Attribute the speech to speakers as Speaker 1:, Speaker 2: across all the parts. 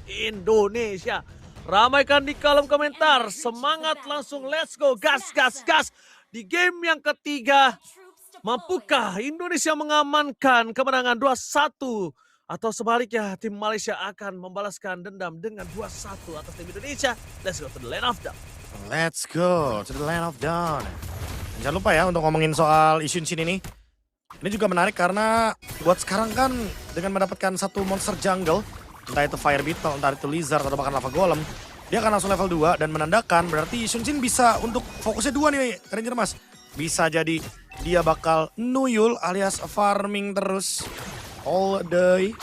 Speaker 1: Indonesia. Ramaikan di kolom komentar, semangat langsung let's go, gas, gas, gas. Di game yang ketiga, mampukah Indonesia mengamankan kemenangan 2-1? Atau sebaliknya tim Malaysia akan membalaskan dendam dengan 2-1 atas tim Indonesia? Let's go to the land of dawn.
Speaker 2: Let's go to the land of dawn. Jangan lupa ya untuk ngomongin soal Ishin Shin ini. Ini juga menarik karena buat sekarang kan dengan mendapatkan satu monster jungle, entah itu Fire Beetle, entah itu Lizard, atau bahkan Lava Golem, dia akan langsung level 2 dan menandakan berarti Ishin Shin bisa untuk fokusnya 2 nih Ranger Mas. Bisa jadi dia bakal nuyul alias farming terus all day.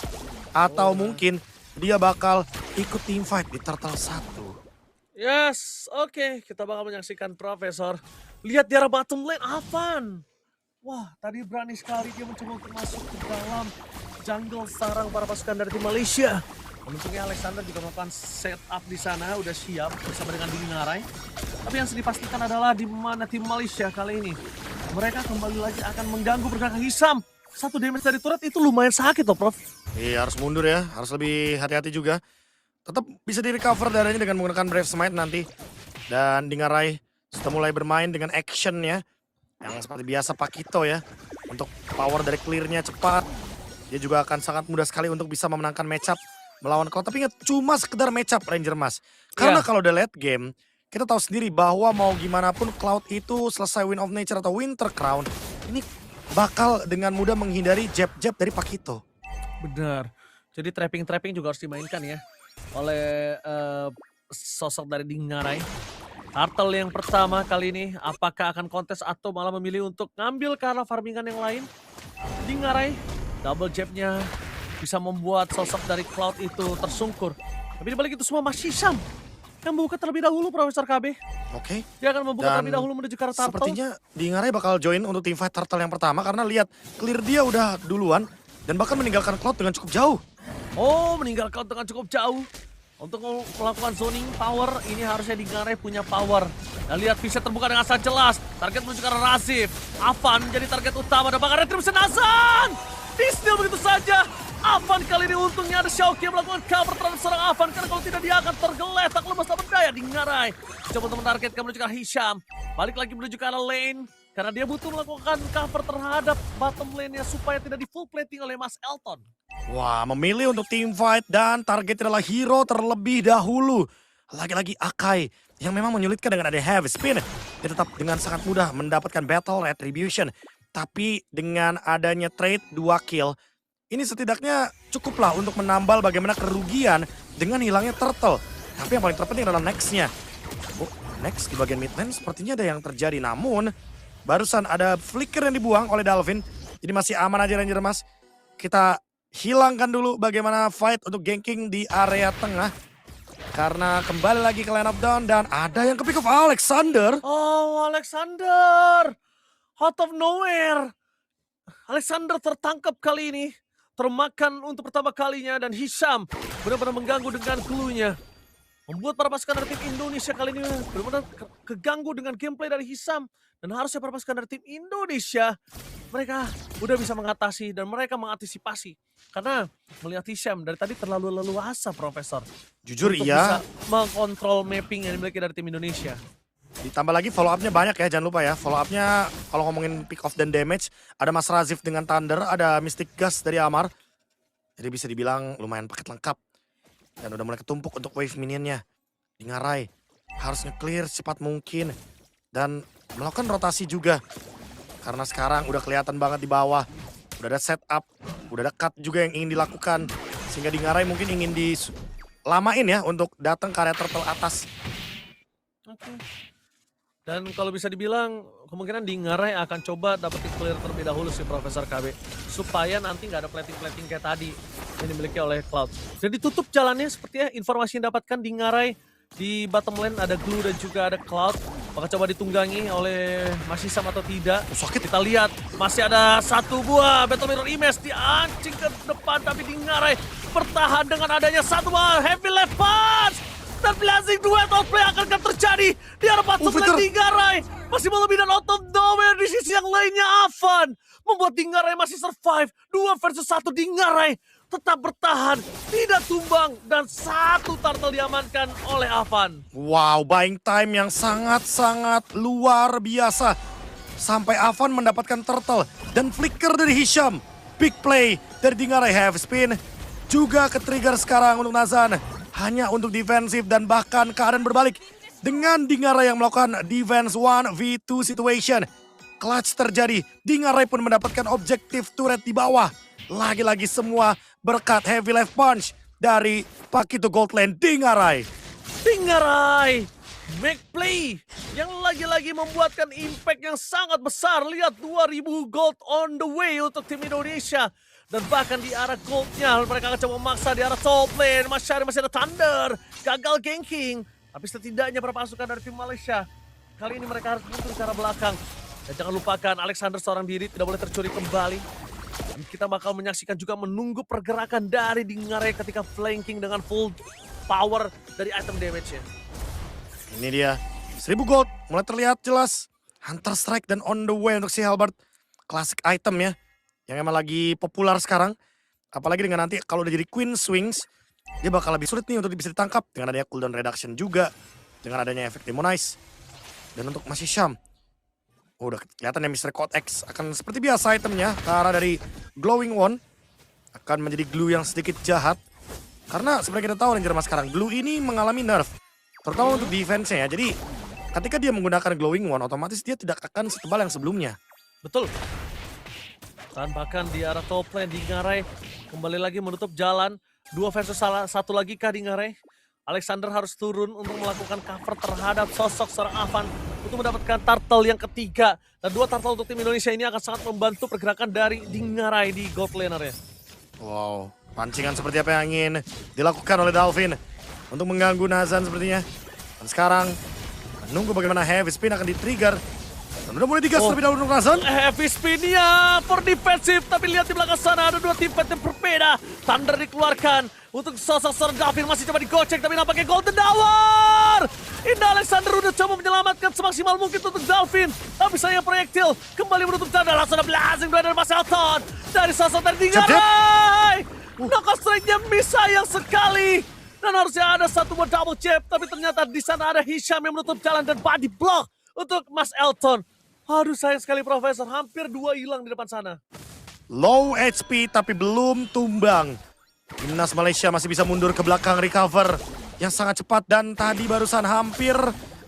Speaker 2: Atau mungkin dia bakal ikut team fight di Turtle 1.
Speaker 1: Yes, oke. Kita bakal menyaksikan Profesor. Lihat di arah bottom lane, Avan. Wah, tadi berani sekali dia mencoba untuk masuk ke dalam jungle sarang para pasukan dari tim Malaysia. Untungnya Alexander juga melakukan setup di sana, udah siap bersama dengan Dingarai. Tapi yang sedih pastikan adalah di mana tim Malaysia kali ini. Mereka kembali lagi akan mengganggu pergerakan Hisam. Satu damage dari turret itu lumayan sakit loh, Prof.
Speaker 2: Iya, harus mundur ya, harus lebih hati-hati juga. Tetap bisa di-recover darahnya dengan menggunakan Brave Smite nanti. Dan Dingarai sudah mulai bermain dengan actionnya. Yang seperti biasa Pakito ya. Untuk power dari clear-nya cepat. Dia juga akan sangat mudah sekali untuk bisa memenangkan matchup melawan Cloud. Tapi ingat cuma sekedar matchup Ranger Mas. Karena kalau udah late game, kita tahu sendiri bahwa mau gimana pun Cloud itu selesai Wind of Nature atau Winter Crown. Ini bakal dengan mudah menghindari jab-jab dari Pakito.
Speaker 1: Benar. Jadi trapping-trapping juga harus dimainkan ya. Oleh sosok dari Dingarai. Turtle yang pertama kali ini, apakah akan kontes atau malah memilih untuk ngambil karena farmingan yang lain? Dingarai, double jabnya bisa membuat sosok dari Cloud itu tersungkur. Tapi dibalik itu semua Mas Hisam yang membuka terlebih dahulu Profesor KB.
Speaker 2: Oke.
Speaker 1: Dia akan membuka
Speaker 2: Dan
Speaker 1: terlebih dahulu menuju ke arah Turtle.
Speaker 2: Sepertinya Dingarai bakal join untuk team fight Turtle yang pertama karena lihat clear dia udah duluan dan bahkan meninggalkan Cloud dengan cukup jauh.
Speaker 1: Oh, meninggalkan Cloud dengan cukup jauh. Untuk melakukan zoning power, ini harusnya Dingarai punya power. Dan lihat Vision terbuka dengan sangat jelas. Target menuju ke arah Razif. Avan menjadi target utama dan bakal Retribution Azan. Di-steal begitu saja. Avan kali ini untungnya ada Xiaoqi yang melakukan cover terhadap seorang Avan. Karena kalau tidak dia akan tergeletak lemas tak berdaya. Dingarai coba untuk mentargetkan menuju ke arah Hisham. Balik lagi menuju ke arah lane. Karena dia butuh melakukan cover terhadap bottom lane-nya supaya tidak di full plating oleh Mas Elton.
Speaker 2: Wah, memilih untuk team fight dan targetnya adalah hero terlebih dahulu. Lagi-lagi Akai yang memang menyulitkan dengan ada heavy spin. Dia tetap dengan sangat mudah mendapatkan battle retribution. Tapi dengan adanya trade 2 kill, ini setidaknya cukuplah untuk menambal bagaimana kerugian dengan hilangnya turtle. Tapi yang paling terpenting adalah next-nya. Oh, next di bagian mid lane sepertinya ada yang terjadi. Namun, barusan ada flicker yang dibuang oleh Dalvin. Jadi masih aman aja Ranger Mas. Kita hilangkan dulu bagaimana fight untuk ganking di area tengah. Karena kembali lagi ke line up down dan ada yang ke-pick up Alexander.
Speaker 1: Oh, Alexander! Out of nowhere. Alexander tertangkap kali ini. Termakan untuk pertama kalinya dan Hisham benar-benar mengganggu dengan clue-nya. Membuat para pasukan dari tim Indonesia kali ini benar-benar keganggu dengan gameplay dari Hisham. Dan harusnya para pasukan dari tim Indonesia, mereka udah bisa mengatasi dan mereka mengantisipasi. Karena melihat Hisham dari tadi terlalu leluasa, Profesor.
Speaker 2: Jujur
Speaker 1: untuk
Speaker 2: iya.
Speaker 1: bisa mengontrol mapping yang dimiliki dari tim Indonesia.
Speaker 2: Ditambah lagi follow up-nya banyak ya, jangan lupa ya. Follow up-nya kalau ngomongin pick off dan damage, ada Mas Razif dengan Thunder, ada Mystic Gus dari Amar. Jadi bisa dibilang lumayan paket lengkap. Dan udah mulai ketumpuk untuk wave minionnya. Dingarai harus nge-clear secepat mungkin. Dan melakukan rotasi juga. Karena sekarang udah kelihatan banget di bawah. Udah ada setup, udah ada cut juga yang ingin dilakukan. Sehingga Dingarai mungkin ingin dilamain ya untuk datang ke area turtle atas.
Speaker 1: Oke. Dan kalau bisa dibilang kemungkinan Dingarai akan coba dapetin clear terlebih dahulu si Profesor KB. Supaya nanti nggak ada plating-plating kayak tadi yang dimiliki oleh Cloud. Dan ditutup jalannya sepertinya informasi yang dapatkan Dingarai di bottom lane ada Glue dan juga ada Cloud. Apakah coba ditunggangi oleh Mas Hisam atau tidak?
Speaker 2: Sakit.
Speaker 1: Kita lihat masih ada satu buah Battle Mirror Image diancing ke depan. Tapi Dingarai bertahan dengan adanya satu buah Heavy Left Punch. Dan Blazing Duet outplay akan terjadi di arah bottom lane Dingarai. Masih lebih dan out of nowhere di sisi yang lainnya Avan. Membuat Dingarai masih survive. 2 versus 1 Dingarai tetap bertahan, tidak tumbang, dan satu turtle diamankan oleh Avan.
Speaker 2: Wow, buying time yang sangat-sangat luar biasa. Sampai Avan mendapatkan turtle dan flicker dari Hisham. Big play dari Dingarai Heavy Spin. Juga ke-trigger sekarang untuk Nazan. Hanya untuk defensif dan bahkan keadaan berbalik. Dengan Dingarai yang melakukan defense 1v2 situation. Clutch terjadi, Dingarai pun mendapatkan objektif turret di bawah. Lagi-lagi semua berkat heavy left punch dari Pakito Goldland Dingarai.
Speaker 1: Dingarai, make play yang lagi-lagi membuatkan impact yang sangat besar. Lihat 2000 gold on the way untuk tim Indonesia. Dan bahkan di arah goldnya mereka akan coba memaksa di arah top lane. Masih ada Thunder, gagal ganking. Tapi setidaknya berapa pasukan dari tim Malaysia. Kali ini mereka harus mundur ke arah belakang. Dan jangan lupakan Alexander seorang diri tidak boleh tercuri kembali. Dan kita bakal menyaksikan juga menunggu pergerakan dari Dingarai ketika flanking dengan full power dari item damage-nya.
Speaker 2: Ini dia, 1000 gold, mulai terlihat jelas. Hunter Strike dan on the way untuk si Halberd. Classic item ya, yang emang lagi populer sekarang. Apalagi dengan nanti kalau udah jadi Queen Swings, dia bakal lebih sulit nih untuk bisa ditangkap. Dengan adanya cooldown reduction juga, dengan adanya efek Demonize. Dan untuk Mas Hisham, udah kelihatan ya Mr. Code X akan seperti biasa itemnya. Ke arah dari Glowing One, akan menjadi glue yang sedikit jahat. Karena sebenarnya kita tahu Ranger Mas sekarang, glue ini mengalami nerf. Terutama untuk defense-nya ya. Jadi ketika dia menggunakan Glowing One, otomatis dia tidak akan setebal yang sebelumnya.
Speaker 1: Betul. Dan bahkan di arah top lane Dingarai kembali lagi menutup jalan. 2 versus 1 lagi kah Dingarai? Alexander harus turun untuk melakukan cover terhadap sosok seorang Avan untuk mendapatkan turtle yang ketiga. Dan 2 turtle untuk tim Indonesia ini akan sangat membantu pergerakan dari Dingarai di gold laner-nya.
Speaker 2: Wow, pancingan seperti apa yang ingin dilakukan oleh Dalvin untuk mengganggu Nazan sepertinya. Dan sekarang menunggu bagaimana heavy spin akan di-trigger. Dan udah mulai digas terlebih dahulu untuk Nazan.
Speaker 1: Heavy spin ya, for defensif. Tapi lihat di belakang sana ada 2 tim fight yang berbeda. Thunder dikeluarkan untuk sosok seorang Dalvin masih coba digocek. Tapi nampaknya Golden Hour. Indah Alexander udah coba menyelamatkan semaksimal mungkin untuk Dalvin. Tapi sayang proyektil kembali menutup jalan. Langsung ada blazing dari Mas Elton. Dari sosok dari Dingarai. Knockout strike-nya miss sayang sekali. Dan harusnya ada satu buah double jab. Tapi ternyata di sana ada Hisham yang menutup jalan dan body block untuk Mas Elton. Aduh sayang sekali Profesor, hampir 2 hilang di depan sana.
Speaker 2: Low HP tapi belum tumbang. Timnas Malaysia masih bisa mundur ke belakang recover yang sangat cepat. Dan tadi barusan hampir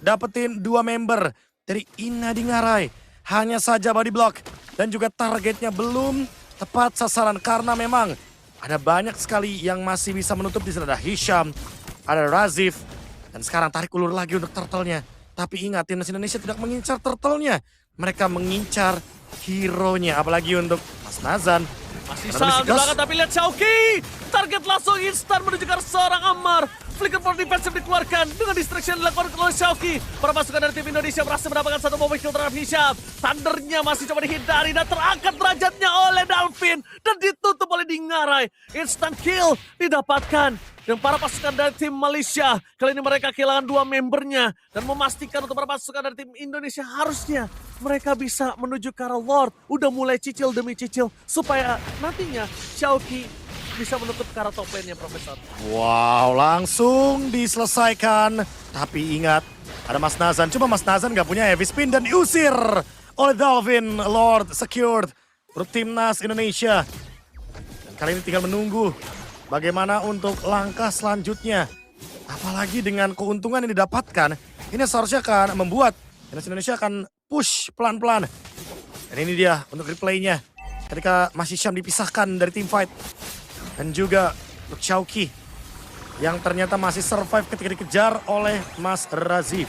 Speaker 2: dapetin 2 member dari Ina Dingarai. Hanya saja body block dan juga targetnya belum tepat sasaran. Karena memang ada banyak sekali yang masih bisa menutup. Di sana ada Hisham, ada Razif. Dan sekarang tarik ulur lagi untuk turtle-nya. Tapi ingat, timnas Indonesia tidak mengincar turtle-nya. Mereka mengincar hero-nya. Apalagi untuk Mas Nazan.
Speaker 1: Masih salah di belakang tapi lihat Xiaoqi. Target langsung instan menuju ke arah seorang Ammar. Flicker for defensive dikeluarkan dengan distraction dilakukan oleh Xiaoqi. Para pasukan dari tim Indonesia berhasil mendapatkan satu mobil kill terhadap Hisham. Thundernya masih coba dihindari dan terangkat derajatnya oleh Dalvin. Dan ditutup oleh Dingarai. Instant kill didapatkan. Dan para pasukan dari tim Malaysia, kali ini mereka kehilangan 2 membernya. Dan memastikan untuk para pasukan dari tim Indonesia harusnya mereka bisa menuju ke arah Lord. Udah mulai cicil demi cicil. Supaya nantinya Xiaoqi bisa menutup ke arah top lane-nya, Profesor.
Speaker 2: Wow, langsung diselesaikan. Tapi ingat, ada Mas Nazan. Cuma Mas Nazan gak punya heavy spin dan diusir oleh Dalvin. Lord secured untuk timnas Indonesia. Dan kali ini tinggal menunggu bagaimana untuk langkah selanjutnya. Apalagi dengan keuntungan yang didapatkan, ini seharusnya akan membuat timnas Indonesia akan push pelan-pelan. Dan ini dia untuk replaynya. Ketika Mas Hisham dipisahkan dari team fight. Dan juga untuk Xiaoqi yang ternyata masih survive ketika dikejar oleh Mas Razif.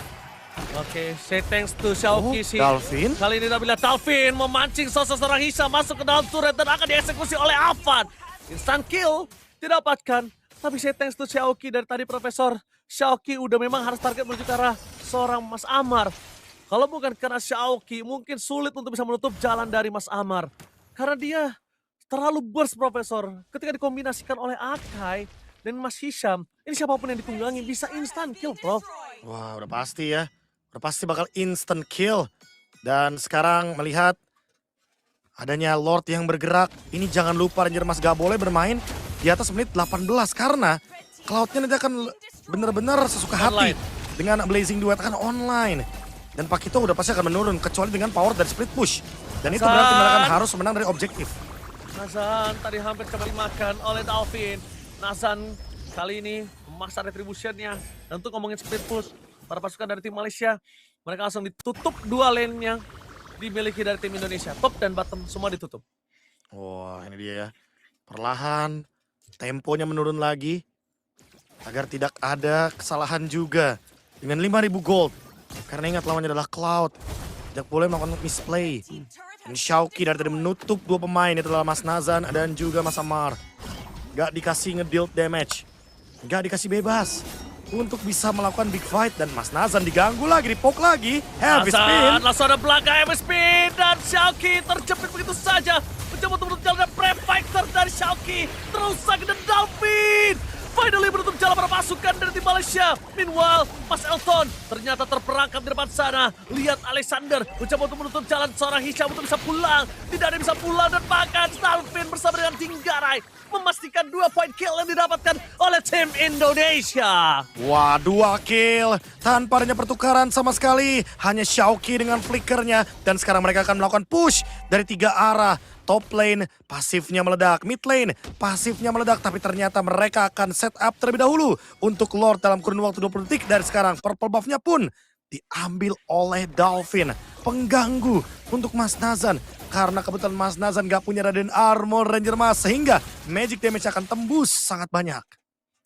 Speaker 1: Oke, say thanks to Xiaoqi sih.
Speaker 2: Dalvin.
Speaker 1: Kali ini kita lihat Dalvin memancing sosok seorang Hisham masuk ke dalam turret dan akan dieksekusi oleh Avan. Instant kill didapatkan. Tapi say thanks to Xiaoqi dari tadi Profesor. Xiaoqi udah memang harus target menuju ke arah seorang Mas Ammar. Kalau bukan karena Xiaoqi mungkin sulit untuk bisa menutup jalan dari Mas Ammar. Karena dia terlalu burst Profesor. Ketika dikombinasikan oleh Akai dan Mas Hisham. Ini siapapun yang ditunggangi bisa instant kill Prof.
Speaker 2: Wah udah pasti ya. Udah pasti bakal instant kill. Dan sekarang melihat adanya Lord yang bergerak. Ini jangan lupa Ranger Mas gak boleh bermain di atas menit 18 karena Cloud-nya nanti akan benar-benar sesuka hati
Speaker 1: Online.
Speaker 2: dengan Blazing Duet akan online. Dan Pakito udah pasti akan menurun kecuali dengan power dari split push. Dan itu berarti mereka akan harus menang dari objektif.
Speaker 1: Nazan tadi hampir coba dimakan oleh Dalvin. Nazan kali ini memaksa retribution-nya. Dan untuk ngomongin split push, para pasukan dari tim Malaysia, mereka langsung ditutup dua lane yang dimiliki dari tim Indonesia. Top dan bottom semua ditutup.
Speaker 2: Wah, ini dia ya. Perlahan temponya menurun lagi agar tidak ada kesalahan juga dengan 5.000 gold. Karena ingat lawannya adalah Cloud. Tidak boleh melakukan misplay. Dan Xiaoqi dari tadi menutup dua pemain, itu adalah Mas Nazan dan juga Mas Amar. Gak dikasih nge-deal damage. Gak dikasih bebas untuk bisa melakukan big fight. Dan Mas Nazan diganggu lagi, dipok lagi. Heavy spin.
Speaker 1: Langsung ada belakang heavy spin dan Xiaoqi terjepit begitu saja. Mencoba untuk menutup jalan dan pre-fighter dari Xiaoqi. Terus sakit dan Dalvin. Finally menutup jalan para pasukan dari tim Malaysia. Meanwhile, Mas Elton ternyata terperangkap di depan sana. Lihat Alexander mencoba untuk menutup jalan seorang Hisham untuk bisa pulang. Tidak ada yang bisa pulang dan bahkan Dalvin bersama dengan Dinggarai memastikan 2 point kill yang didapatkan oleh tim Indonesia.
Speaker 2: Wah, 2 kill tanpa adanya pertukaran sama sekali. Hanya Xiaoqi dengan flickernya. Dan sekarang mereka akan melakukan push dari 3 arah. Top lane pasifnya meledak, mid lane pasifnya meledak. Tapi ternyata mereka akan set up terlebih dahulu untuk Lord dalam kurun waktu 20 detik dari sekarang. Purple buff-nya pun diambil oleh Dalvin. Pengganggu untuk Mas Nazan. Karena kebetulan Mas Nazan gak punya Raden Armor Ranger Mas. Sehingga magic damage akan tembus sangat banyak.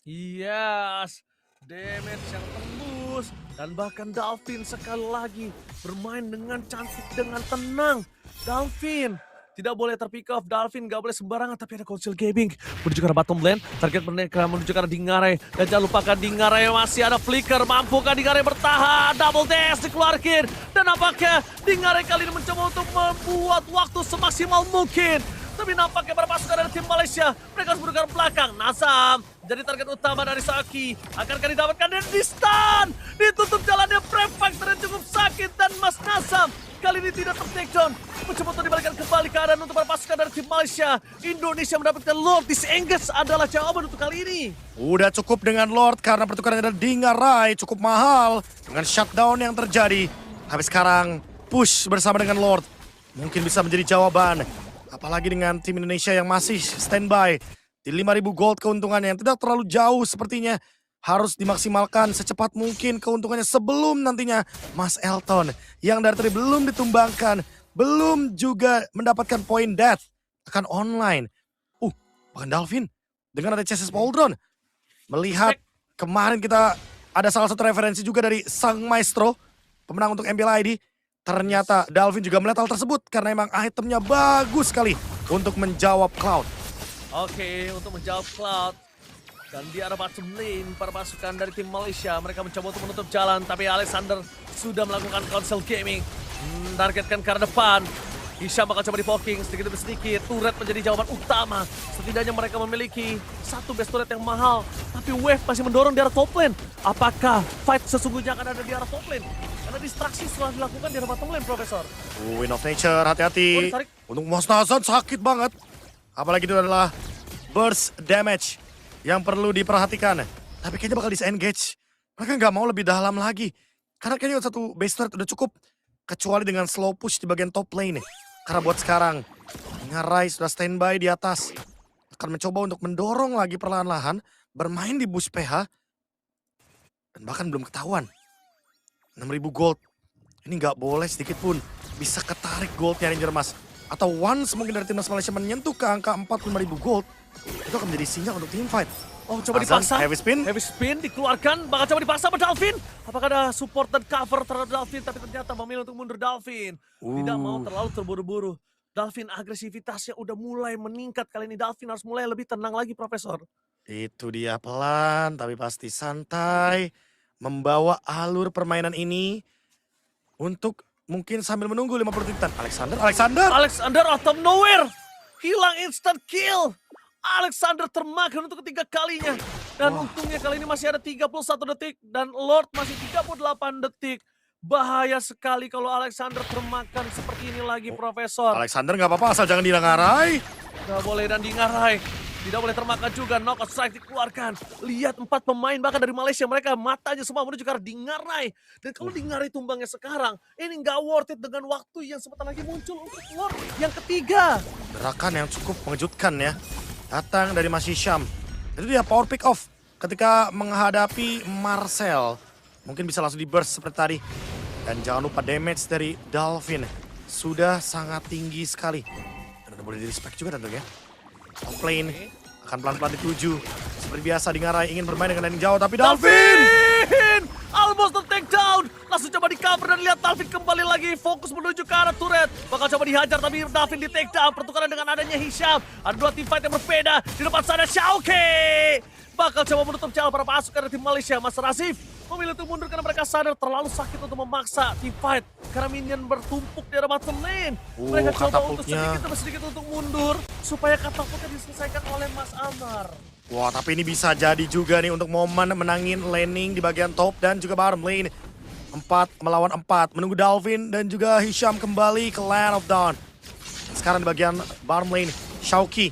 Speaker 1: Yes, damage yang tembus. Dan bahkan Dalvin sekali lagi bermain dengan cantik, dengan tenang. Dalvin tidak boleh terpick off, Dalvin gak boleh sembarangan, tapi ada Council Gaming menuju ke arah bottom lane, target mereka menuju ke arah Dingare, dan jangan lupakan Dingare masih ada flicker, mampukah Dingare bertahan, double dash dikeluarkan, dan nampaknya Dingare kali ini mencoba untuk membuat waktu semaksimal mungkin, tapi nampaknya para pasukan dari tim Malaysia, mereka harus bergerak belakang. Nazam jadi target utama dari Saki, akankah didapatkan dan di stun, ditutup jalannya Prefactor yang cukup sakit, dan Mas Nazam kali ini tidak ter-takedown. Mencoba untuk dibalikan kembali keadaan untuk para pasukan dari tim Malaysia. Indonesia mendapatkan Lord. Disengage adalah jawaban untuk kali ini.
Speaker 2: Udah cukup dengan Lord karena pertukarannya dari Dinggarai cukup mahal. Dengan shutdown yang terjadi. Tapi sekarang push bersama dengan Lord. Mungkin bisa menjadi jawaban. Apalagi dengan tim Indonesia yang masih standby. Di 5.000 gold keuntungannya yang tidak terlalu jauh sepertinya. Harus dimaksimalkan secepat mungkin keuntungannya sebelum nantinya Mas Elton yang dari tadi belum ditumbangkan, belum juga mendapatkan poin death akan online. Bahkan Dalvin dengan ada Chassis Pauldron. Melihat kemarin kita ada salah satu referensi juga dari Sang Maestro, pemenang untuk MPL ID. Ternyata Dalvin juga melihat hal tersebut karena emang itemnya bagus sekali untuk menjawab Cloud.
Speaker 1: Oke, untuk menjawab Cloud. Dan di arah bottom lane, para pasukan dari tim Malaysia, mereka mencoba untuk menutup jalan, tapi Alexander sudah melakukan Council Gaming. Targetkan ke arah depan. Hisham bakal coba di-poking sedikit demi sedikit. Turret menjadi jawaban utama. Setidaknya mereka memiliki satu base turret yang mahal. Tapi Wave masih mendorong di arah top lane. Apakah fight sesungguhnya akan ada di arah top lane? Karena distraksi setelah dilakukan di arah bottom lane, Profesor.
Speaker 2: Wind of Nature, hati-hati.
Speaker 1: ditarik.
Speaker 2: Untuk Mas Nazan sakit banget. Apalagi itu adalah burst damage yang perlu diperhatikan. Tapi kayaknya bakal disengage. Mereka nggak mau lebih dalam lagi. Karena kayaknya satu base turret udah cukup. Kecuali dengan slow push di bagian top lane. Karena buat sekarang, Ngarai sudah standby di atas. Akan mencoba untuk mendorong lagi perlahan-lahan. Bermain di bush PH. Dan bahkan belum ketahuan. 6.000 gold. Ini nggak boleh sedikit pun bisa ketarik goldnya Ranger Mas. Atau once mungkin dari timnas Malaysia menyentuh ke angka 45.000 gold. Itu akan menjadi sinyal untuk team fight.
Speaker 1: Oh, coba
Speaker 2: Azan,
Speaker 1: dipaksa.
Speaker 2: heavy spin.
Speaker 1: Heavy spin dikeluarkan. Bakal coba dipaksa sama Dalvin. Apakah ada support dan cover terhadap Dalvin? Tapi ternyata memilih untuk mundur Dalvin. Tidak mau terlalu terburu-buru. Dalvin agresivitasnya udah mulai meningkat. Kali ini Dalvin harus mulai lebih tenang lagi, Profesor.
Speaker 2: Itu dia pelan tapi pasti santai. Membawa alur permainan ini untuk mungkin sambil menunggu 50 detikan.
Speaker 1: Alexander out of nowhere. Hilang instant kill. Alexander termakan untuk ketiga kalinya. Dan untungnya kali ini masih ada 31 detik. Dan Lord masih 38 detik. Bahaya sekali kalau Alexander termakan seperti ini lagi, Profesor.
Speaker 2: Alexander nggak apa-apa asal jangan dilangarai.
Speaker 1: Gak boleh dan Dinggarai. Tidak boleh termakan juga, knockout strike dikeluarkan. Lihat 4 pemain bahkan dari Malaysia, mereka matanya semua menuju ke arah Dingarai. Dan kalau Dingarai tumbangnya sekarang, ini nggak worth it dengan waktu yang sebentar lagi muncul untuk Lord yang ketiga.
Speaker 2: Gerakan yang cukup mengejutkan ya. Datang dari Mas Hisham. Itu dia power pick off ketika menghadapi Marcel. Mungkin bisa langsung di burst seperti tadi. Dan jangan lupa damage dari Dolphin. Sudah sangat tinggi sekali. Dan udah boleh di respect juga tentunya. Top lane akan pelan-pelan dituju. Seperti biasa Dingarai ingin bermain dengan yang jauh. Tapi Dolphin!
Speaker 1: Almost the takedown. Langsung coba di cover dan lihat Dolphin kembali lagi. Fokus menuju ke arah turret. Bakal coba dihajar tapi Dolphin di takedown. Pertukaran dengan adanya Hisham. Ada 2 team fight yang berbeda. Di depan sana Xiaoki. Bakal coba menutup jalan para pasukan dari tim Malaysia. Mas Rasif memilih untuk mundur karena mereka sadar terlalu sakit untuk memaksa team fight. Karena minion bertumpuk di arah bottom lane. Mereka coba untuk sedikit demi sedikit untuk mundur. Supaya katapultnya diselesaikan oleh Mas Amar.
Speaker 2: Wah, tapi ini bisa jadi juga nih untuk momen menangin laning di bagian top dan juga bottom lane. 4 melawan 4. Menunggu Dolphin dan juga Hisham kembali ke Land of Dawn. Sekarang di bagian bottom lane, Xiaoki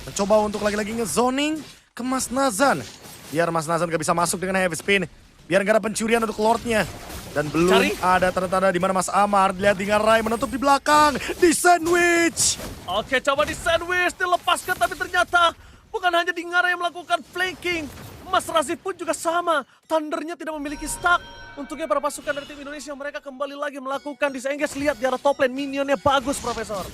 Speaker 2: mencoba untuk lagi-lagi ngezoning ke Mas Nazan. Biar Mas Nazan gak bisa masuk dengan heavy spin. Biar gak ada pencurian untuk Lordnya. Dan belum ada tanda-tanda di mana Mas Amar. Dilihat Dingarai menutup di belakang. Di sandwich.
Speaker 1: Oke, coba di sandwich. Dilepaskan tapi ternyata bukan hanya Dingarai yang melakukan flanking. Mas Razif pun juga sama. Thundernya tidak memiliki stack. Untungnya para pasukan dari tim Indonesia mereka kembali lagi melakukan disengage. Lihat di arah top lane. Minionnya bagus, Profesor.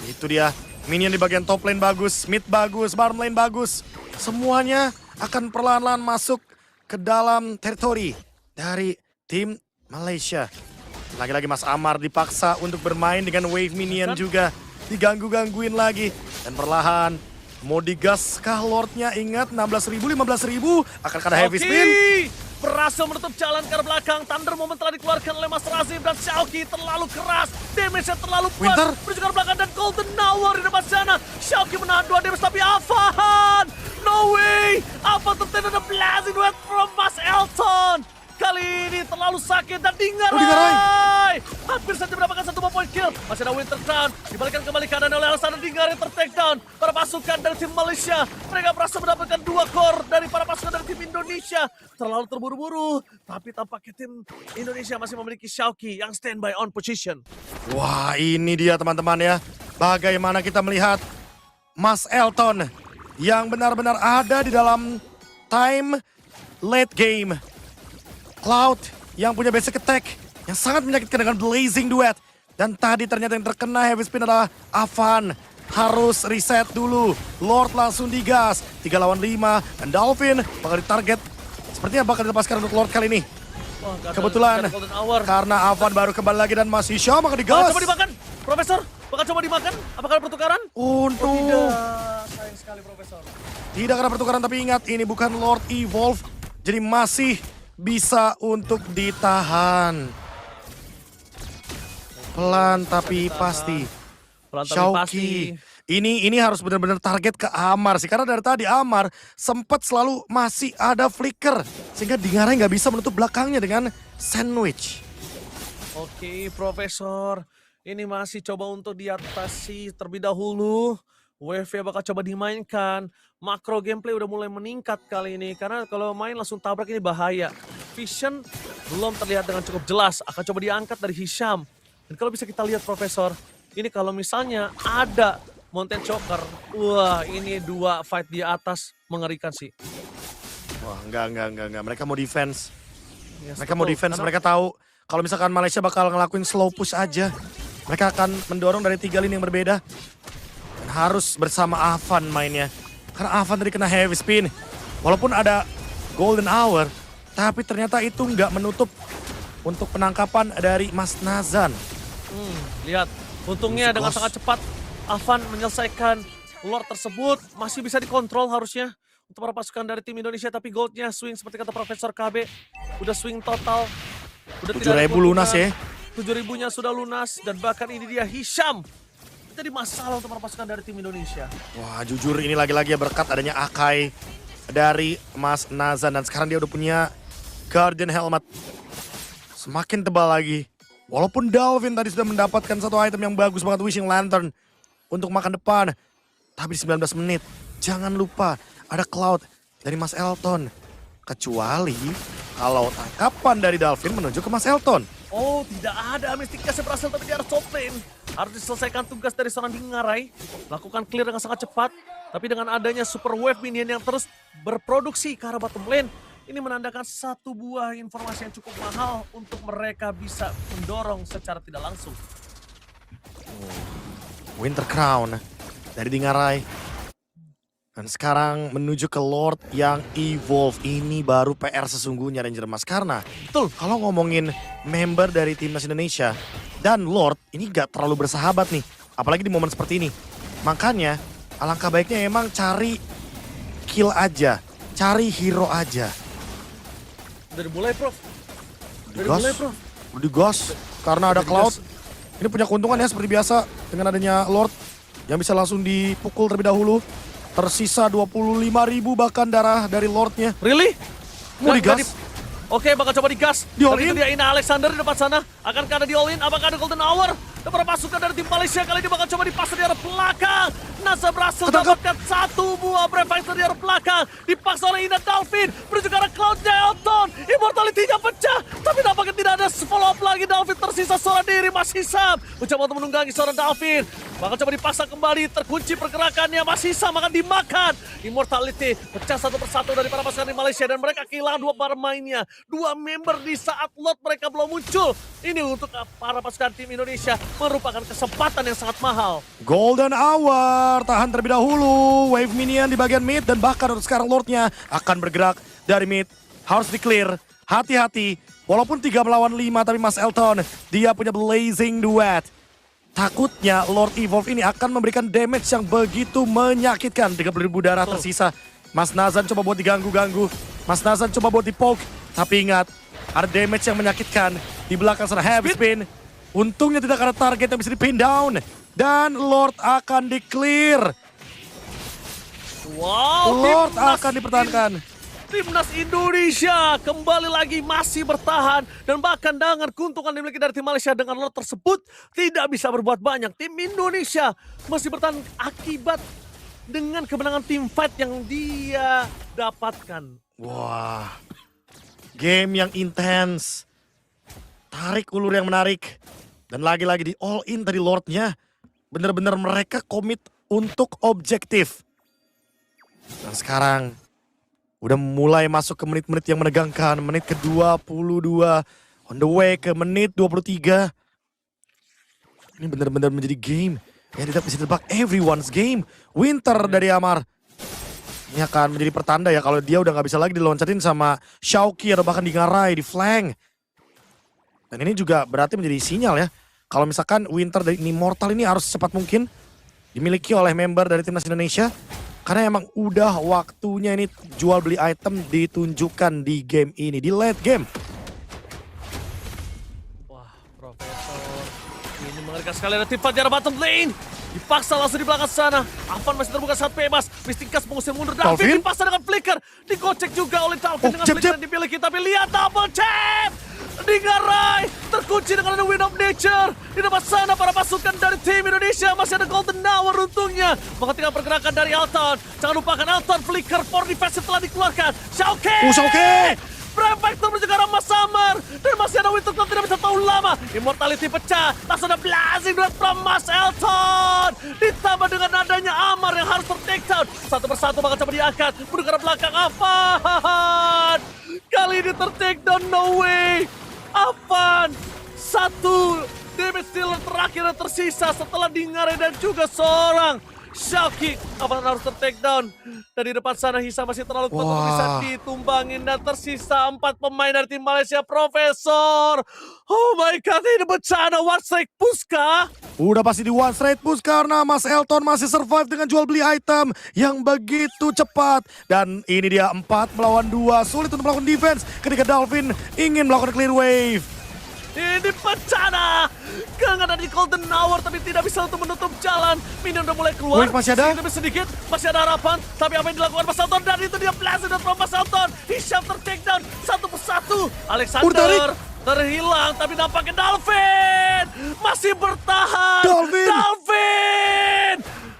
Speaker 2: Itu dia. Minion di bagian top lane bagus. Mid bagus. Bottom lane bagus. Semuanya akan perlahan-lahan masuk ke dalam teritori dari tim Malaysia. Lagi-lagi Mas Amar dipaksa untuk bermain dengan wave minion juga. Diganggu-gangguin lagi. Dan perlahan mau digas kah Lordnya? Ingat 16.000, 15.000 akan kena heavy spin.
Speaker 1: Berhasil menutup jalan ke arah belakang. Thunder Moment telah dikeluarkan oleh Mas Razif dan Xiaoki terlalu keras. Damage-nya terlalu kuat.
Speaker 2: Winter
Speaker 1: menuju ke arah belakang dan Golden Hour di depan sana. Xiaoki menahan 2 damage tapi Avan. No way. Avan tertenda the blazing wet from Mas Elton. Kali ini terlalu sakit dan Dingarai hampir saja mendapatkan 1 point kill. Masih ada Winter Crown. Dibalikan kembali keadaan oleh Alexander Dingarai ter-take down. Para pasukan dari tim Malaysia. Mereka berhasil mendapatkan 2 core dari para pasukan dari tim Indonesia. Terlalu terburu-buru. Tapi tampaknya tim Indonesia masih memiliki Xiaoki yang standby on position.
Speaker 2: Wah, ini dia teman-teman ya. Bagaimana kita melihat Mas Elton yang benar-benar ada di dalam time late game. Cloud yang punya basic attack yang sangat menyakitkan dengan Blazing Duet. Dan tadi ternyata yang terkena heavy spin adalah Avan. Harus reset dulu. Lord langsung digas. 3 lawan 5. Dan Dolphin bakal ditarget. Sepertinya bakal dilepaskan untuk Lord kali ini.
Speaker 1: Wah,
Speaker 2: kebetulan karena Avan baru kembali lagi dan masih Hisham bakal digas.
Speaker 1: Coba dimakan, Profesor. Bakal coba dimakan. Apakah ada pertukaran?
Speaker 2: Untuk
Speaker 1: Tidak. Sayang sekali, Profesor.
Speaker 2: Tidak ada pertukaran, tapi ingat ini bukan Lord Evolve. Jadi masih bisa untuk ditahan. Pelan tapi pasti.
Speaker 1: Pelan tapi
Speaker 2: Xiaoki.
Speaker 1: pasti.
Speaker 2: Ini harus benar-benar target ke Amar sih. Karena dari tadi Amar sempat selalu masih ada flicker. Sehingga Dingarai nggak bisa menutup belakangnya dengan sandwich.
Speaker 1: Oke, Profesor. Ini masih coba untuk diatasi terlebih dahulu. Wave bakal coba dimainkan. Makro gameplay udah mulai meningkat kali ini. Karena kalau main langsung tabrak ini bahaya. Vision belum terlihat dengan cukup jelas. Akan coba diangkat dari Hisham. Dan kalau bisa kita lihat, Profesor. Ini kalau misalnya ada Mountain Choker. Wah, ini 2 fight di atas mengerikan sih.
Speaker 2: Wah, enggak. Mereka mau defense.
Speaker 1: Yes,
Speaker 2: Mereka mau
Speaker 1: betul.
Speaker 2: defense.
Speaker 1: Karena-
Speaker 2: Mereka tahu kalau misalkan Malaysia bakal ngelakuin slow push aja. Mereka akan mendorong dari 3 lini yang berbeda. Dan harus bersama Avan mainnya. Karena Avan tadi kena heavy spin. Walaupun ada Golden Hour, tapi ternyata itu nggak menutup untuk penangkapan dari Mas Nazan.
Speaker 1: Lihat, untungnya
Speaker 2: Musik
Speaker 1: dengan
Speaker 2: los.
Speaker 1: sangat cepat Avan menyelesaikan Lord tersebut. Masih bisa dikontrol harusnya untuk para pasukan dari tim Indonesia. Tapi goldnya swing seperti kata Profesor KB. Udah swing total. Udah
Speaker 2: 7.000 lunas ya.
Speaker 1: 7.000-nya sudah lunas. Dan bahkan ini dia Hisham. Jadi masalah untuk para pasukan dari tim Indonesia.
Speaker 2: Wah, jujur ini lagi-lagi ya berkat adanya Akai dari Mas Nazan. Dan sekarang dia udah punya Guardian Helmet. Semakin tebal lagi. Walaupun Dolphin tadi sudah mendapatkan 1 item yang bagus banget, Wishing Lantern. Untuk makan depan. Tapi di 19 menit, jangan lupa ada Cloud dari Mas Elton. Kecuali kalau tangkapan dari Dalvin menuju ke Mas Elton.
Speaker 1: Oh, tidak ada Mystic Gas yang berhasil tapi di arah top lane. Harus diselesaikan tugas dari seorang Dingarai. Lakukan clear dengan sangat cepat. Tapi dengan adanya super wave minion yang terus berproduksi ke arah bottom lane, ini menandakan satu buah informasi yang cukup mahal untuk mereka bisa mendorong secara tidak langsung.
Speaker 2: Winter Crown dari Dingarai. Dan sekarang menuju ke Lord yang evolve. Ini baru PR sesungguhnya Ranger Mas. Karena betul, kalau ngomongin member dari Timnas Indonesia dan Lord ini gak terlalu bersahabat nih. Apalagi di momen seperti ini. Makanya alangkah baiknya emang cari kill aja. Cari hero aja.
Speaker 1: Udah dimulai, Prof. Udah
Speaker 2: Gas.
Speaker 1: dimulai, Prof.
Speaker 2: Udah digas karena ada
Speaker 1: Udah
Speaker 2: Cloud.
Speaker 1: digas.
Speaker 2: Ini punya keuntungan ya seperti biasa dengan adanya Lord yang bisa langsung dipukul terlebih dahulu. Tersisa 25.000 bahkan darah dari Lordnya.
Speaker 1: Really?
Speaker 2: Mau
Speaker 1: Nggak
Speaker 2: digas?
Speaker 1: Oke, bakal coba digas.
Speaker 2: Di all
Speaker 1: Dan itu
Speaker 2: in?
Speaker 1: dia Ina Alexander di depan sana. Akankah ada di all in? Apakah ada Golden Hour? Dan para pasukan dari tim Malaysia kali ini bakal coba dipasang di arah belakang. Nasa berhasil
Speaker 2: Ketangkap.
Speaker 1: mendapatkan satu buah Brave Fighter di arah belakang. Dipaksa oleh Ina Dalvin. Menuju ke arah Cloud-nya Elton. Immortality-nya pecah. Tapi nampaknya tidak ada follow up lagi. Dalvin tersisa seorang diri. Mas Hisam mencoba untuk menunggangi seorang Dalvin. Bakal coba dipaksa kembali. Terkunci pergerakannya. Mas Hisam akan dimakan. Immortality pecah satu persatu dari para pasukan di Malaysia. Dan mereka kehilangan dua pemainnya. Dua member di saat lot mereka belum muncul. Ini untuk para pasukan tim Indonesia merupakan kesempatan yang sangat mahal.
Speaker 2: Golden Hour tahan terlebih dahulu. Wave minion di bagian mid dan bahkan untuk sekarang Lordnya akan bergerak dari mid. Harus di clear. Hati-hati. Walaupun 3 melawan 5 tapi Mas Elton dia punya Blazing Duet. Takutnya Lord Evolve ini akan memberikan damage yang begitu menyakitkan. 30.000 darah tersisa. Mas Nazan coba buat diganggu-ganggu. Mas Nazan coba buat dipoke. Tapi ingat, ada damage yang menyakitkan. Di belakang sana heavy spin. Untungnya tidak ada target yang bisa dipin down. Dan Lord akan di-clear.
Speaker 1: Wow,
Speaker 2: Lord
Speaker 1: Timnas
Speaker 2: akan dipertahankan.
Speaker 1: Timnas Indonesia kembali lagi masih bertahan dan bahkan dengan keuntungan dimiliki dari tim Malaysia dengan Lord tersebut tidak bisa berbuat banyak. Tim Indonesia masih bertahan akibat dengan kemenangan tim fight yang dia dapatkan.
Speaker 2: Wah, game yang intens. Tarik ulur yang menarik. Dan lagi-lagi di all in tadi Lordnya. Bener-bener mereka komit untuk objektif. Dan sekarang udah mulai masuk ke menit-menit yang menegangkan. Menit ke-22. On the way ke menit 23. Ini bener-bener menjadi game yang tidak bisa ditebak. Everyone's game. Winter dari Amar. Ini akan menjadi pertanda ya kalau dia udah gak bisa lagi diloncatin sama Shauki atau bahkan Dingarai di flank. Dan ini juga berarti menjadi sinyal ya. Kalau misalkan Winter dari Immortal ini harus secepat mungkin dimiliki oleh member dari Timnas Indonesia. Karena emang udah waktunya ini jual beli item ditunjukkan di game ini, di late game.
Speaker 1: Wah, Profesor. Ini mengerikan sekali ada tim fight di arah bottom lane. Dipaksa langsung di belakang sana. Avan masih terbuka saat bebas. Mystic Gas mengusir mundur. Dalvin dipaksa dengan flicker. Digocek juga oleh Dalvin dengan flicker yang dimiliki. Tapi lihat double tap. Dingarai terkunci dengan ada Wind of Nature. Di depan sana para pasukan dari tim Indonesia masih ada Golden Hour untungnya. Menghentikan pergerakan dari Elton. Jangan lupakan Elton flicker for defense telah dikeluarkan. Shauki!
Speaker 2: Shauki!
Speaker 1: Brave Fighter menuju ke arah Mas Summer. Dan masih ada Winter Cloud tidak bisa tahu lama. Immortality pecah. Langsung ada Blazing Duet from Mas Elton. Ditambah dengan adanya Amar yang harus ter-takedown. Satu persatu bakal coba diangkat. Menuju ke arah belakang Avan. Kali ini ter-takedown, no way. Avan. Satu damage dealer terakhir yang tersisa setelah Dingarai dan juga seorang Shauki. Avan harus ter-takedown. Dan di depan sana Hisa masih terlalu kuat untuk bisa ditumbangin. Dan tersisa 4 pemain dari tim Malaysia. Profesor. Oh my god, ini bencana. One strike push kah?
Speaker 2: Udah pasti di one straight push karena Mas Elton masih survive dengan jual beli item yang begitu cepat. Dan ini dia 4 melawan 2. Sulit untuk melakukan defense ketika Dalvin ingin melakukan clear wave.
Speaker 1: Ini bencana. Gak ada di Golden Hour tapi tidak bisa untuk menutup jalan. Minion udah mulai keluar.
Speaker 2: Wave masih ada?
Speaker 1: Sedikit, masih ada harapan. Tapi apa yang dilakukan Mas Elton? Dan itu dia Blast dan from Mas Elton. Hisham ter-takedown satu persatu. Alexander terhilang tapi nampaknya Dalvin masih bertahan.
Speaker 2: Dalvin
Speaker 1: Dalvin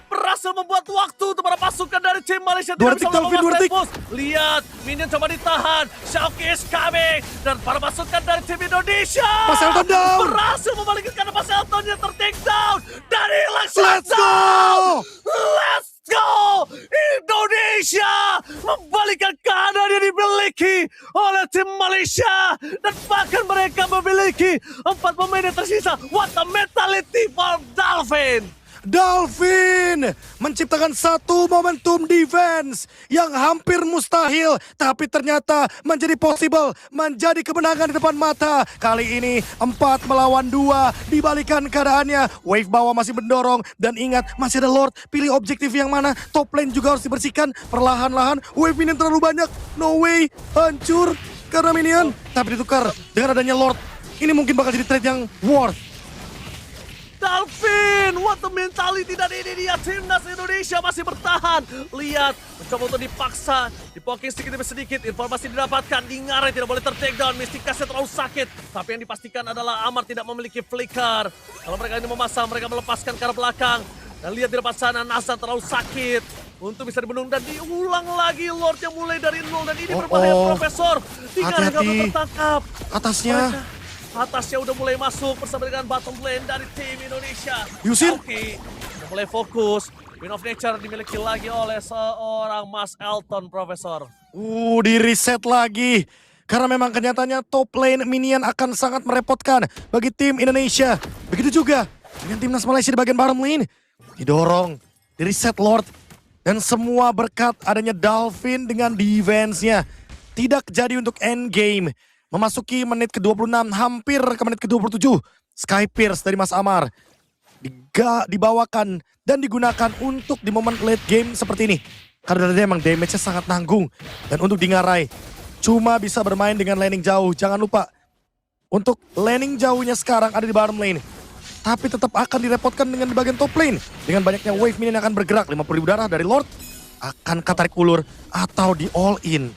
Speaker 1: berhasil membuat waktu untuk para pasukan dari tim Malaysia
Speaker 2: Dua
Speaker 1: tidak
Speaker 2: detik,
Speaker 1: bisa
Speaker 2: Dalvin,
Speaker 1: lolos
Speaker 2: 2 detik.
Speaker 1: Red. Lihat, minion coba ditahan. Xiaoki is coming. Dan para pasukan dari tim Indonesia
Speaker 2: Mas Elton down.
Speaker 1: berhasil membalikkan karena Mas Elton yang ter-take down. Dan hilang
Speaker 2: Let's go!
Speaker 1: Let's go! Indonesia membalikkan keadaan yang dimiliki oleh tim Malaysia. Dan bahkan mereka memiliki 4 pemain yang tersisa. What a mentality for Dalvin!
Speaker 2: Dalvin menciptakan satu momentum defense yang hampir mustahil, tapi ternyata menjadi possible, menjadi kemenangan di depan mata. Kali ini 4 melawan 2, dibalikan keadaannya. Wave bawah masih mendorong, dan ingat masih ada Lord. Pilih objektif yang mana, top lane juga harus dibersihkan perlahan-lahan. Wave minion terlalu banyak, no way, hancur karena minion. Tapi ditukar dengan adanya Lord. Ini mungkin bakal jadi trade yang worth.
Speaker 1: Dalvin, what a mentality, dan ini dia timnas Indonesia masih bertahan. Lihat, mencoba untuk dipaksa, dipoking sedikit demi sedikit. Informasi didapatkan, Dingare tidak boleh ter-take down, Mysticasnya terlalu sakit. Tapi yang dipastikan adalah Amar tidak memiliki flicker. Kalau mereka ini memasang, mereka melepaskan ke arah belakang. Dan lihat di depan sana, Nazan terlalu sakit untuk bisa dibenung, dan diulang lagi Lord yang mulai dari nol. Dan ini berbahaya, Profesor. Dingare nggak boleh tertangkap.
Speaker 2: Atasnya.
Speaker 1: Atasnya udah mulai masuk bersama dengan bottom lane dari tim Indonesia.
Speaker 2: Yusir.
Speaker 1: Oke, udah mulai fokus. Wind of Nature dimiliki lagi oleh seorang Mas Elton, Profesor.
Speaker 2: Di reset lagi. Karena memang kenyataannya top lane minion akan sangat merepotkan bagi tim Indonesia. Begitu juga dengan timnas Malaysia di bagian bottom lane. Didorong, di reset Lord. Dan semua berkat adanya Dalvin dengan defense-nya. Tidak jadi untuk endgame. Memasuki menit ke-26, hampir ke menit ke-27. Sky Pierce dari Mas Amar dibawakan dan digunakan untuk di momen late game seperti ini. Karena dia memang damage-nya sangat nanggung. Dan untuk Dingare, cuma bisa bermain dengan laning jauh. Jangan lupa, untuk laning jauhnya sekarang ada di bottom lane. Tapi tetap akan direpotkan dengan di bagian top lane. Dengan banyaknya wave minion yang akan bergerak. 50.000 darah dari Lord. Akankah tarik ulur atau di all in?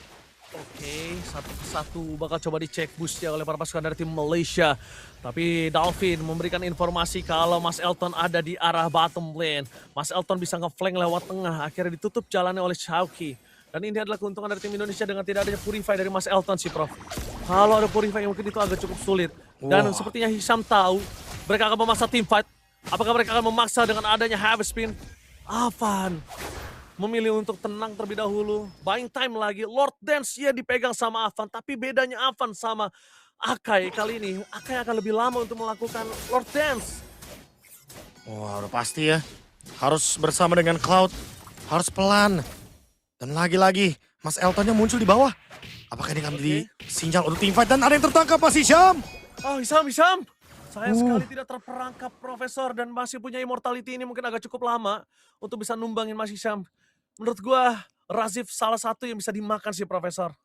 Speaker 1: Oke, satu persatu bakal coba dicek boostnya oleh para pasukan dari tim Malaysia. Tapi Dalvin memberikan informasi kalau Mas Elton ada di arah bottom lane. Mas Elton bisa nge-flank lewat tengah, akhirnya ditutup jalannya oleh Xiaoki. Dan ini adalah keuntungan dari tim Indonesia dengan tidak adanya Purify dari Mas Elton sih, Prof. Kalau ada Purify mungkin itu agak cukup sulit. Dan sepertinya Hisham tahu mereka akan memaksa team fight. Apakah mereka akan memaksa dengan adanya Heavy Spin? Avan memilih untuk tenang terlebih dahulu. Buying time lagi. Lord Dance ya dipegang sama Avan. Tapi bedanya Avan sama Akai kali ini. Akai akan lebih lama untuk melakukan Lord Dance.
Speaker 2: Wah, udah pasti ya. Harus bersama dengan Cloud. Harus pelan. Dan lagi-lagi Mas Eltonnya muncul di bawah. Apakah ini akan menjadi sinyal untuk teamfight? Dan ada yang tertangkap, Mas Hisham.
Speaker 1: Oh, Hisham. Sayang sekali tidak terperangkap, Profesor. Dan masih punya immortality ini mungkin agak cukup lama untuk bisa numbangin Mas Hisham. Menurut gua, Razif salah satu yang bisa dimakan sih, Profesor.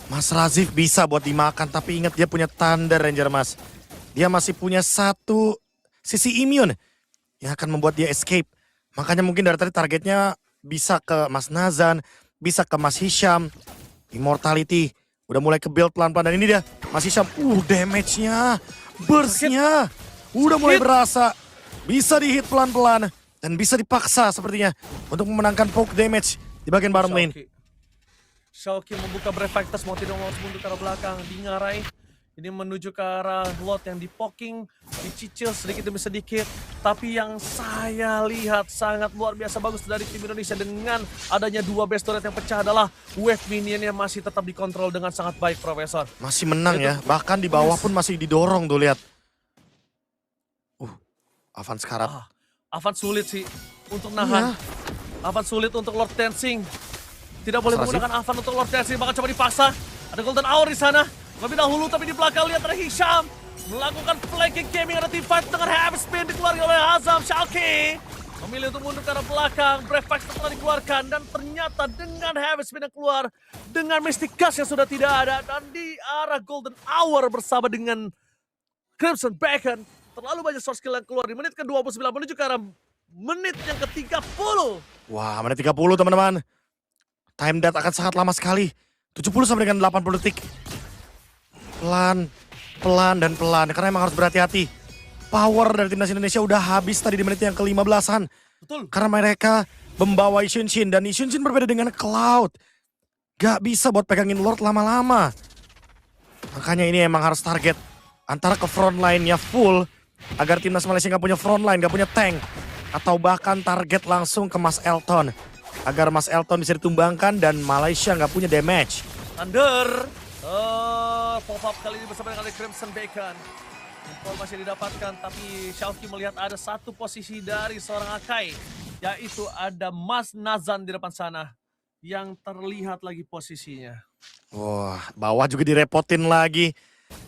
Speaker 2: Mas Razif bisa buat dimakan, tapi ingat dia punya Thunder Ranger, Mas. Dia masih punya satu sisi immune yang akan membuat dia escape. Makanya mungkin dari tadi targetnya bisa ke Mas Nazan, bisa ke Mas Hisham. Immortality udah mulai ke build pelan-pelan, dan ini dia Mas Hisham. Damage-nya, burst-nya udah mulai berasa. Bisa dihit pelan-pelan dan bisa dipaksa sepertinya untuk memenangkan poke damage di bagian bottom lane.
Speaker 1: Xiaoki membuka Brave Fighters, mau tidak mau harus mundur ke arah belakang. Dingare ini menuju ke arah Lord yang dipoking, dicicil sedikit demi sedikit. Tapi yang saya lihat sangat luar biasa bagus dari tim Indonesia dengan adanya 2 base turret yang pecah adalah wave minionnya masih tetap dikontrol dengan sangat baik, Profesor.
Speaker 2: Masih menang ya, bahkan di bawah pun masih didorong tuh, lihat. Avan sekarang.
Speaker 1: Avan sulit sih untuk nahan. Avan sulit untuk Lord Dancing. Tidak boleh menggunakan Avan untuk Lord Dancing, bahkan coba dipaksa. Ada Golden Hour di sana. Lebih dahulu, tapi di belakang lihat ada Hisham. Melakukan flanking gaming, ada team fight dengan Heavy Spin dikeluarkan oleh Azam. Xiaoki memilih untuk mundur ke arah belakang. Brave Fight telah dikeluarkan, dan ternyata dengan Heavy Spin yang keluar, dengan Mystic Gas yang sudah tidak ada, dan di arah Golden Hour bersama dengan Crimson Bacon. Terlalu banyak source skill yang keluar di menit ke-29 menuju ke arah menit yang ke-30.
Speaker 2: Wah, menit 30 teman-teman. Time death akan sangat lama sekali. 70 sampai dengan 80 detik. Pelan, dan pelan. Karena emang harus berhati-hati. Power dari timnas Indonesia udah habis tadi di menit yang ke-15-an.
Speaker 1: Betul.
Speaker 2: Karena mereka membawa Isunshin dan Isunshin berbeda dengan Cloud. Gak bisa buat pegangin Lord lama-lama. Makanya ini emang harus target antara ke front line-nya full agar timnas Malaysia gak punya front line, gak punya tank. Atau bahkan target langsung ke Mas Elton agar Mas Elton bisa ditumbangkan dan Malaysia gak punya damage.
Speaker 1: Thunder. Pop-up kali ini bersama dengan Crimson Bacon. Informasi didapatkan, tapi Xiaoqi melihat ada satu posisi dari seorang Akai. Yaitu ada Mas Nazan di depan sana. Yang terlihat lagi posisinya.
Speaker 2: Wah, bawah juga direpotin lagi.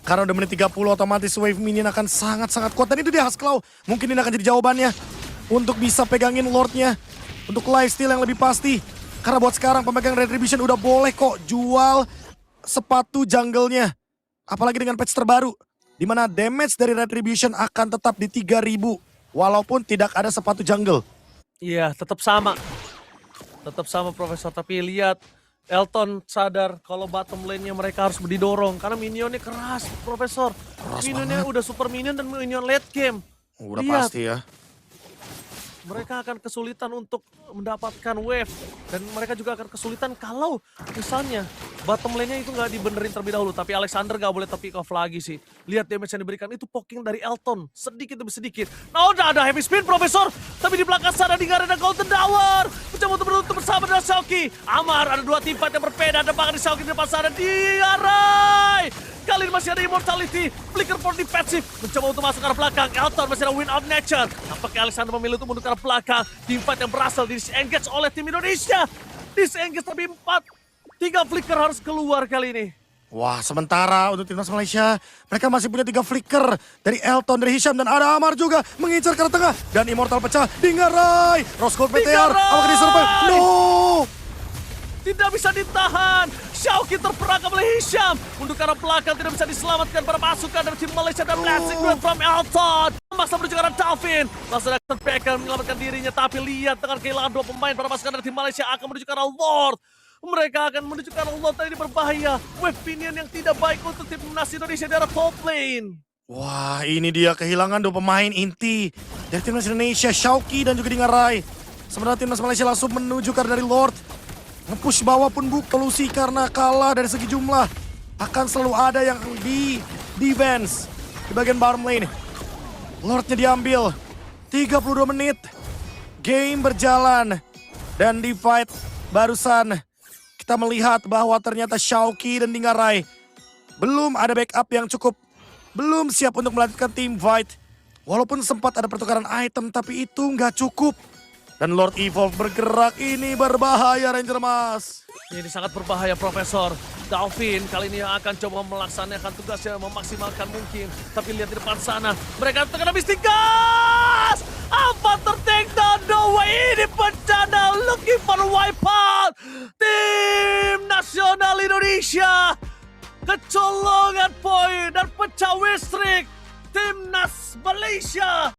Speaker 2: Karena udah menit 30 otomatis wave minion akan sangat-sangat kuat. Dan itu dia Haskell. Mungkin ini akan jadi jawabannya. Untuk bisa pegangin Lordnya. Untuk lifesteal yang lebih pasti. Karena buat sekarang pemegang Retribution udah boleh kok jual sepatu jungle-nya. Apalagi dengan patch terbaru. Dimana damage dari Retribution akan tetap di 3000. Walaupun tidak ada sepatu jungle.
Speaker 1: Iya, tetap sama. Tetap sama Profesor, tapi lihat Elton sadar kalau bottom lane-nya mereka harus didorong. Karena minionnya keras, Profesor.
Speaker 2: Keras
Speaker 1: Minionnya
Speaker 2: banget.
Speaker 1: udah super minion dan minion late game.
Speaker 2: Udah
Speaker 1: Lihat.
Speaker 2: pasti ya.
Speaker 1: Mereka akan kesulitan untuk mendapatkan wave. Dan mereka juga akan kesulitan kalau misalnya bottom lane-nya itu nggak dibenerin terlebih dahulu. Tapi Alexander nggak boleh pick off lagi sih. Lihat damage yang diberikan itu poking dari Elton. Sedikit demi sedikit. Nah udah ada heavy spin Profesor. Tapi di belakang sana di ada Golden Tower. Mencoba untuk menutup bersama dengan Xiaoqi. Amar ada dua teamfight yang berbeda. Ada bahkan di Xiaoqi di depan sana. Diarai. Kali ini masih ada Immortality. Flicker for defensive. Mencoba untuk masuk ke arah belakang. Elton masih ada Win of Nature. Nampaknya Alexander memilih untuk mundur ke arah belakang. Teamfight yang berhasil disengage oleh tim Indonesia. Disengage tapi 3 flicker harus keluar kali ini.
Speaker 2: Wah, sementara untuk timnas Malaysia, mereka masih punya 3 flicker dari Elton, dari Hisham, dan ada Amar juga mengincar ke arah tengah. Dan Immortal pecah, Dingarai, Roscoe PTR, apakah dia survive? No!
Speaker 1: Tidak bisa ditahan. Xiaoqi terperangkap oleh Hisham. Mundur ke arah belakang tidak bisa diselamatkan para pasukan dari tim Malaysia dan blessing duel from Elton. Maksa menuju ke arah Dalvin. Langsung ada Beckham menyelamatkan dirinya. Tapi lihat dengan kehilangan 2 pemain para pasukan dari tim Malaysia akan menuju ke arah Lord. Mereka akan menuju ke arah Lord dan ini berbahaya. Wave minion yang tidak baik untuk tim timnas Indonesia di arah top lane.
Speaker 2: Wah, ini dia kehilangan 2 pemain inti dari timnas Indonesia, Xiaoqi dan juga Dingarai. Sementara timnas Malaysia langsung menuju ke arah dari Lord. Nge-push bawah pun bukan solusi karena kalah dari segi jumlah. Akan selalu ada yang di defense di bagian bottom lane. Lordnya diambil. 32 menit. Game berjalan. Dan di fight barusan kita melihat bahwa ternyata Xiaoqi dan Dingarai belum ada backup yang cukup. Belum siap untuk melanjutkan team fight. Walaupun sempat ada pertukaran item tapi itu nggak cukup. Dan Lord Evolve bergerak, ini berbahaya Ranger Mas.
Speaker 1: Ini sangat berbahaya Profesor. Dalvin kali ini akan coba melaksanakan tugasnya memaksimalkan mungkin. Tapi lihat di depan sana, mereka terkena mistik gas! Apa tertake down? No way, ini bencana. Looking for wipeout. Tim Nasional Indonesia kecolongan poin dan pecah win streak Timnas Malaysia.